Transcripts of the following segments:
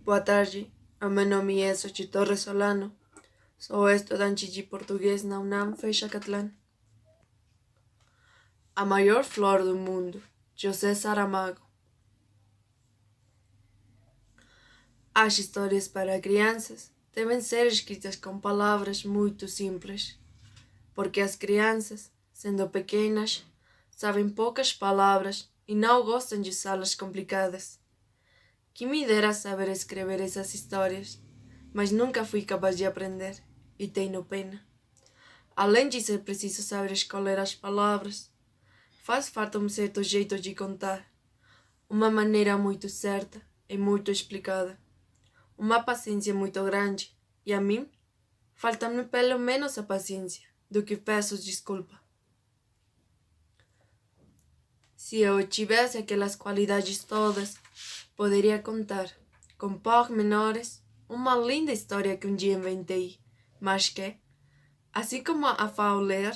Boa tarde, o meu nome é Xochitl Torres Solano. Sou estudante de português na UNAM Fecha-Catlán. A maior flor do mundo, José Saramago. As histórias para crianças devem ser escritas com palavras muito simples, porque as crianças, sendo pequenas, sabem poucas palavras e não gostam de usá-las complicadas. Que me dera saber escrever essas histórias, mas nunca fui capaz de aprender, e tenho pena. Além de ser preciso saber escolher as palavras, faz falta um certo jeito de contar, uma maneira muito certa e muito explicada, uma paciência muito grande, e a mim, falta-me pelo menos a paciência, do que peço desculpa. Se eu tivesse aquelas qualidades todas, poderia contar, com pormenores, uma linda história que um dia inventei, mas que, assim como a Fauler,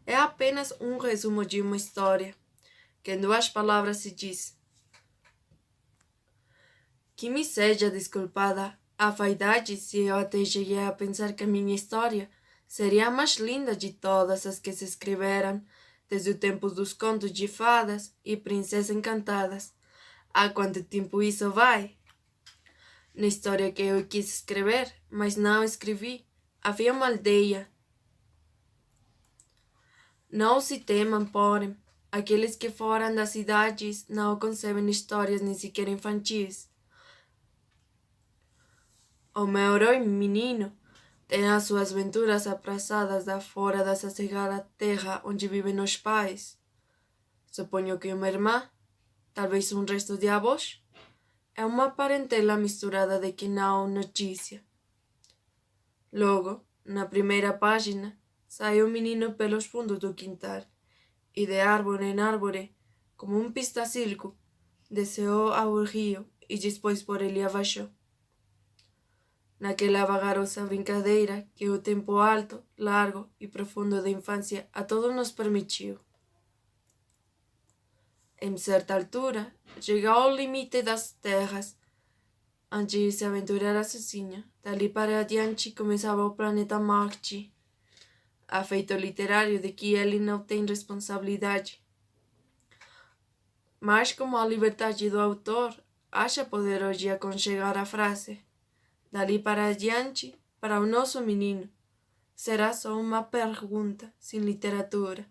é apenas um resumo de uma história, que em 2 palavras se diz. Que me seja desculpada a vaidade se eu até cheguei a pensar que a minha história seria a mais linda de todas as que se escreveram desde o tempo dos contos de fadas e princesas encantadas. Há quanto tempo isso vai? Na história que eu quis escrever, mas não escrevi, havia uma aldeia. Não se temam, porém, aqueles que foram das cidades não concebem histórias nem sequer infantis. O meu herói menino tem as suas aventuras aprazadas da fora da sossegada terra onde vivem os pais. Suponho que uma irmã, talvez um resto de avós, é uma parentela misturada de que não notícia. Logo, na primeira página, sai o menino pelos fundos do quintal, e de árvore em árvore, como um pistacilco, desceu ao rio e depois por ele abaixo. Naquela vagarosa brincadeira que o tempo alto, largo e profundo da infância a todos nos permitiu. Em certa altura, chegou ao limite das terras, antes de se aventurar sozinho. Dali para adiante começava o planeta Marte, a feito literário de que ele não tem responsabilidade. Mas como a liberdade do autor acha poder hoje aconchegar a frase dali para adiante, para o nosso menino, será só uma pergunta, sem literatura.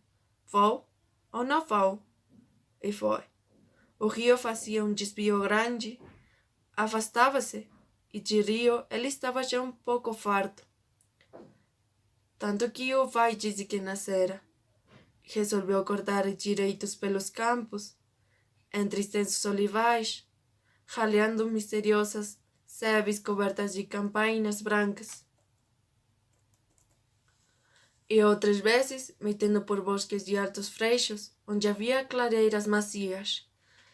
Vou ou não vou? E foi. O rio fazia um desvio grande, afastava-se, e de rio ele estava já um pouco farto. Tanto que o vai desde que nascera. Resolveu cortar direitos pelos campos, entre extensos olivais, raleando misteriosas sebes cobertas de campainhas brancas. E outras vezes metendo por bosques de altos freixos, onde havia clareiras macias,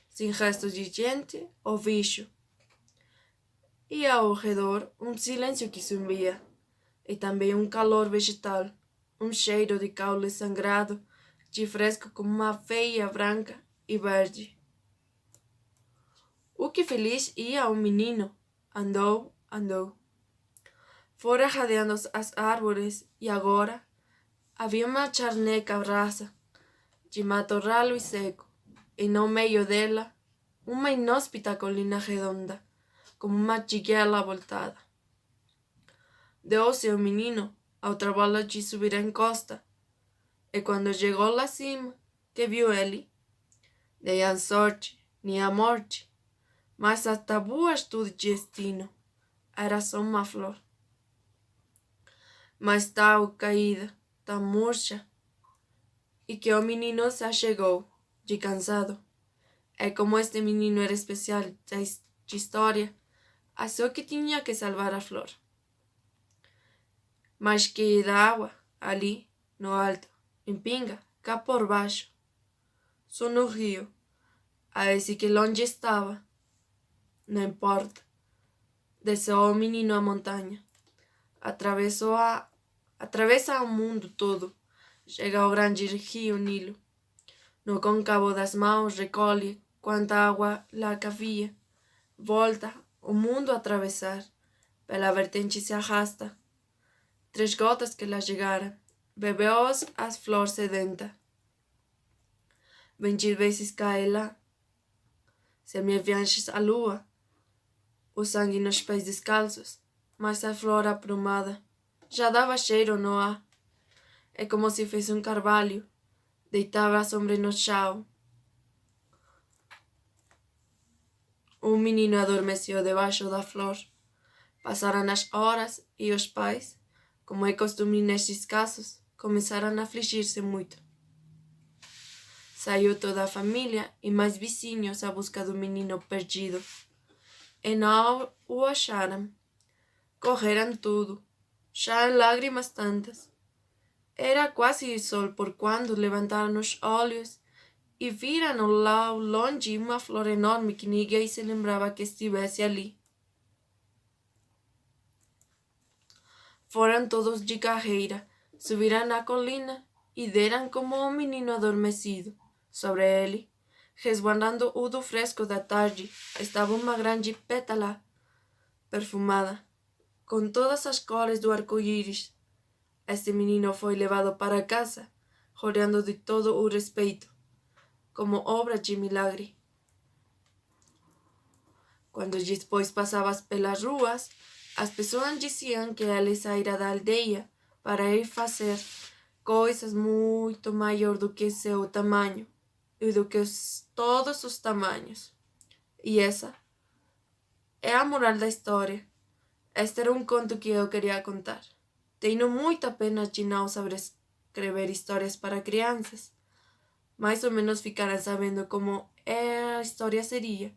sem restos de gente ou bicho. E ao redor um silêncio que zumbia, e também um calor vegetal, um cheiro de caule sangrado, de fresco como uma veia branca e verde. O que feliz ia o menino, andou, andou. Fora rodeando as árvores e agora havia uma charneca rasa, de mato ralo e seco, e no meio dela uma inóspita colina redonda, como uma tigela voltada. Deu-se o menino ao trabalho de subir a encosta, e quando chegou lá cima, que viu ele? Nem a sorte, nem a morte, mas a tabuas do destino, era só uma flor. Mas tal caída, tão murcha, e que o menino se achegou, de cansado. E como este menino era especial de história, achou que tinha que salvar a flor. Mas que da água, ali, no alto, em pinga, cá por baixo. Só no rio, a esse que longe estava. Não importa. Desceu o menino a montanha. Atravessa o mundo todo. Chega ao grande rio Nilo. No côncavo das mãos recolhe quanta água lá cabia. Volta, o mundo a atravessar, pela vertente se arrasta. 3 gotas que lá chegaram, bebeu-os as flor sedenta. 20 vezes cai lá, se me viajes a lua, o sangue nos pés descalços, mas a flor aprumada já dava cheiro no ar. É como se fosse um carvalho, deitava a sombra no chão. O menino adormeceu debaixo da flor. Passaram as horas e os pais, como é costume nestes casos, começaram a afligir-se muito. Saiu toda a família e mais vizinhos à busca do menino perdido. E não o acharam. Correram tudo, já em lágrimas tantas. Era quase o sol por quando levantaram os olhos e viram lá ao longe uma flor enorme que ninguém se lembrava que estivesse ali. Foram todos de carreira, subiram na colina e deram como um menino adormecido. Sobre ele, resguardando o do fresco da tarde, estava uma grande pétala perfumada, com todas as cores do arco-íris. Este menino foi levado para casa, rodeado de todo o respeito, como obra de milagre. Quando depois passavas pelas ruas, as pessoas diziam que ele saíra da aldeia para ir fazer coisas muito maior do que seu tamanho e do que todos os tamanhos. E essa é a moral da história. Este era um conto que eu queria contar. Tenho muita pena de não saber escrever histórias para crianças. Mais ou menos ficarão sabendo como a história seria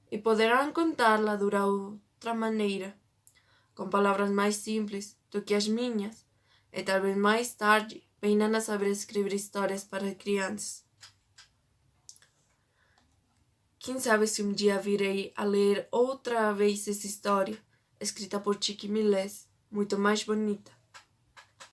e poderão contá-la de outra maneira, com palavras mais simples do que as minhas, e talvez mais tarde venham a saber escrever histórias para crianças. Quem sabe se um dia virei a ler outra vez essa história, escrita por Chiqui Milés, muito mais bonita.